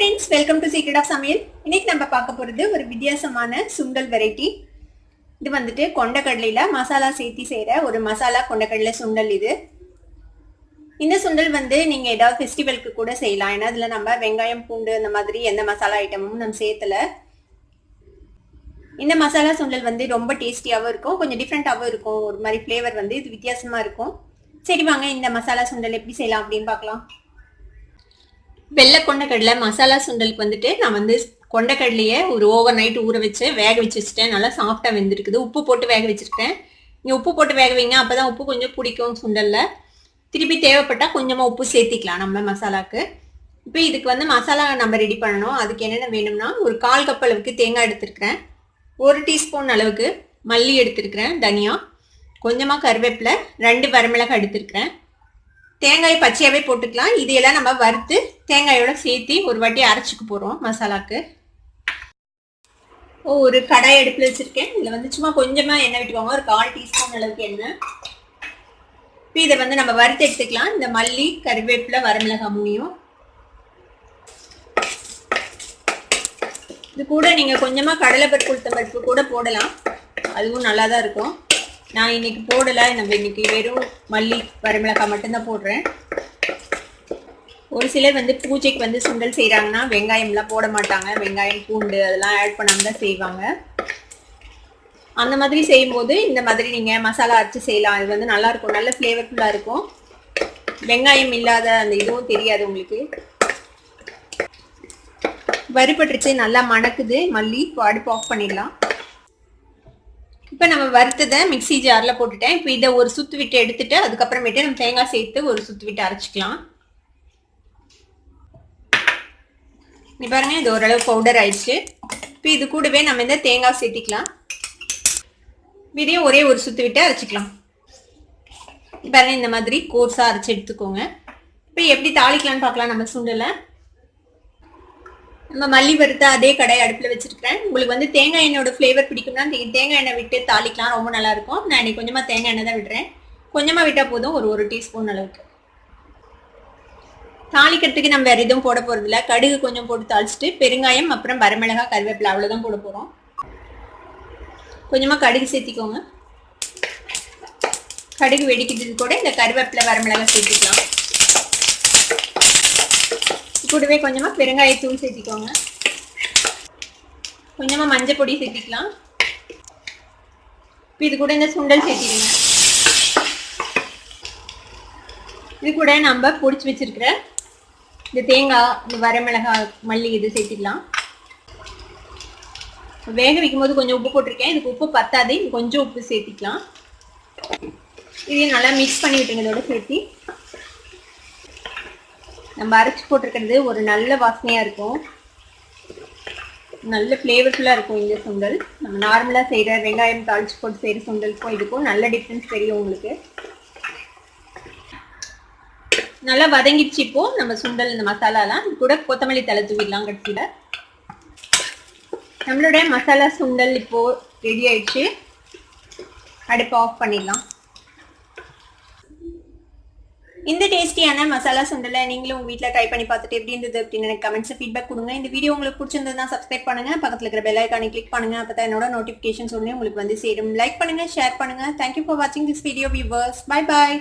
friends, welcome to Secret of Samil. இன்னைக்கு நம்ம பார்க்க போறது ஒரு வித்தியாசமான சுண்டல் வெரைட்டி. இது வந்துட்டு கொண்டக்கடலையில மசாலா சேர்த்து செய்யற ஒரு மசாலா கொண்டக்கடலை சுண்டல் இது. இந்த சுண்டல் வந்து நீங்க ஏதாவது ஃபெஸ்டிவலுக்கு கூட செய்யலாம். ஏன்னா இதுல நம்ம வெங்காயம் பூண்டு அந்த மாதிரி எந்த மசாலா ஐட்டமும் நம்ம சேர்த்தல. இந்த மசாலா சுண்டல் வந்து ரொம்ப டேஸ்டியாவும் இருக்கும், கொஞ்சம் டிஃப்ரெண்டாவும் இருக்கும். ஒரு மாதிரி ஃப்ளேவர் வந்து இது வித்தியாசமா இருக்கும். சரி வாங்க இந்த மசாலா சுண்டல் எப்படி செய்யலாம் அப்படின்னு பார்க்கலாம். வெள்ளை கொண்டக்கடலை மசாலா சுண்டலுக்கு வந்துட்டு நான் வந்து கொண்டக்கடலையை ஒரு ஓவர் நைட் ஊற வச்சு வேக வச்சுட்டேன். நல்லா சாஃப்டாக வெந்திருக்குது. உப்பு போட்டு வேக வச்சிருக்கேன். நீங்கள் உப்பு போட்டு வேக வைங்க, அப்போ தான் உப்பு கொஞ்சம் பிடிக்கும் சுண்டலில். திருப்பி தேவைப்பட்டால் கொஞ்சமாக உப்பு சேர்த்திக்கலாம் நம்ம மசாலாவுக்கு. இப்போ இதுக்கு வந்து மசாலா நம்ம ரெடி பண்ணணும். அதுக்கு என்னென்ன வேணும்னா ஒரு 1/4 கப் அளவுக்கு தேங்காய் எடுத்துருக்கிறேன், 1 டீஸ்பூன் அளவுக்கு மல்லி எடுத்துருக்கிறேன், தனியா கொஞ்சமாக கருவேப்பிலை, 2 வரமிளகாய் எடுத்துருக்கிறேன். தேங்காய் பச்சையாவே போட்டுக்கலாம். இதையெல்லாம் நம்ம வறுத்து தேங்காயோட சேர்த்து ஒரு வாட்டி அரைச்சிக்க போறோம் மசாலாக்கு. ஒரு கடாய் அடுப்புல வச்சிருக்கேன். இதுல வந்து சும்மா கொஞ்சமா எண்ணெய் விட்டுக்கோங்க, ஒரு 1/4 டீஸ்பூன் அளவுக்கு எண்ணெய். இப்போ இதை வந்து நம்ம வறுத்து எடுத்துக்கலாம். இந்த மல்லி கருவேப்பிலை வரமிளகாய் மூணையும் இது கூட நீங்க கொஞ்சமா கடலைப்பருப்பு உளுத்தம்பருப்பு கூட போடலாம், அதுவும் நல்லா தான் இருக்கும். நான் இன்னைக்கு போடலை, நம்ம இன்னைக்கு வெறும் மல்லி வரமிளகாய் மட்டும்தான் போடுறேன். ஒரு சிலர் வந்து பூஜைக்கு வந்து சுண்டல் செய்கிறாங்கன்னா வெங்காயம்லாம் போட மாட்டாங்க, வெங்காயம் பூண்டு அதெல்லாம் ஆட் பண்ணாமல் தான் செய்வாங்க. அந்த மாதிரி செய்யும்போது இந்த மாதிரி நீங்கள் மசாலா அரைச்சி செய்யலாம். அது வந்து நல்லாயிருக்கும், நல்ல ஃப்ளேவர்ஃபுல்லாக இருக்கும். வெங்காயம் இல்லாத அந்த இதுவும் தெரியாது உங்களுக்கு. வறுபட்டுருச்சு, நல்லா மணக்குது மல்லி. அடுப்பு ஆஃப் பண்ணிடலாம். இப்போ நம்ம வறுத்ததை மிக்சி ஜாரில் போட்டுட்டேன். இப்போ இதை ஒரு சுத்து விட்டு எடுத்துட்டு அதுக்கப்புறமேட்டு நம்ம தேங்காய் சேர்த்து ஒரு சுத்து விட்டு அரைச்சிக்கலாம். நீ பாருங்க, இது ஓரளவு பவுடர் ஆயிடுச்சு. இப்போ இது கூடவே நம்ம இந்த தேங்காய் சேர்த்திக்கலாம். இதையும் ஒரே ஒரு சுத்து விட்டு அரைச்சிக்கலாம். பாருங்க, இந்த மாதிரி கோர்ஸாக அரைச்சி எடுத்துக்கோங்க. இப்போ எப்படி தாளிக்கலான்னு பார்க்கலாம். நம்ம சுண்டலை நம்ம மல்லி வறுத்த அதே கடாய் அடுப்பில் வச்சிருக்கிறேன். உங்களுக்கு வந்து தேங்காய் எண்ணெயோட ஃப்ளேவர் பிடிக்கும்னா தேங்காய் எண்ணெய் விட்டு தாளிக்கலாம், ரொம்ப நல்லா இருக்கும். நான் இன்னைக்கு கொஞ்சமாக தேங்காய் எண்ணெய் தான் விடுறேன். கொஞ்சமாக விட்டால் போதும், ஒரு 1 டீஸ்பூன் அளவுக்கு. தாளிக்கிறதுக்கு நம்ம வேறு எதுவும் போட போகிறதில்ல. கடுகு கொஞ்சம் போட்டு தாளிச்சிட்டு பெருங்காயம் அப்புறம் வரமிளகாய் கருவேப்பிலை அவ்வளோதான் போட போகிறோம். கொஞ்சமாக கடுகு சேர்த்திக்கோங்க. கடுகு வெடிக்கிறது கூட இந்த கருவேப்பிலை வரமிளகாய் சேர்த்திக்கலாம். கூடவே கொஞ்சமாக பெருங்காயத்தூள் சேர்த்திக்கோங்க. கொஞ்சமாக மஞ்சள் பொடி சேர்த்திக்கலாம். இது கூட இந்த சுண்டல் சேர்த்திடுங்க. இது கூட நம்ம பொடிச்சு வச்சிருக்கிற இந்த தேங்காய், இந்த வரமிளகாய், மல்லி இது சேர்த்திக்கலாம். வேக வைக்கும் போது கொஞ்சம் உப்பு போட்டிருக்கேன். இதுக்கு உப்பு பத்தாது, கொஞ்சம் உப்பு சேர்த்திக்கலாம். இதையும் நல்லா மிக்ஸ் பண்ணி விட்டுருங்க. இதோட சேர்த்து நம்ம அரைச்சி போட்டிருக்கிறது ஒரு நல்ல வாசனையாக இருக்கும், நல்ல ஃப்ளேவர்ஃபுல்லாக இருக்கும் இந்த சுண்டல். நம்ம நார்மலாக செய்கிற வெங்காயம் தாளிச்சு போட்டு செய்கிற சுண்டலுக்கும் இதுக்கும் நல்ல டிஃப்ரென்ஸ் தெரியும் உங்களுக்கு. நல்லா வதங்கிடுச்சு. இப்போது நம்ம சுண்டல் இந்த மசாலாலாம் இது கூட கொத்தமல்லி தழை தூவிடலாம் கடைசியில். நம்மளுடைய மசாலா சுண்டல் இப்போது ரெடி ஆயிடுச்சு. அடுப்பு ஆஃப் பண்ணிடலாம். இந்த டேஸ்டியான மசாலா சுண்டலை நீங்களும் உங்கள் வீட்டில் ட்ரை பண்ணி பார்த்துட்டு எப்படி இருந்தது அப்படின்னு எனக்கு கமெண்ட்ஸ் ஃபீட்பேக் கொடுங்க. இந்த வீடியோ உங்களுக்கு பிடிச்சிருந்ததுன்னா சப்ஸ்கிரைப் பண்ணுங்க, பக்கத்தில் இருக்கிற பெல் ஐக்கானை கிளிக் பண்ணுங்க. அப்போ தான் என்னோட நோட்டிஃபிகேஷன்ஸ் ஒன்று உங்களுக்கு வந்து சேரும். லைக் பண்ணுங்க, ஷேர் பண்ணுங்க. தேங்க்யூ ஃபார் வாட்சிங் this video viewers. Bye bye.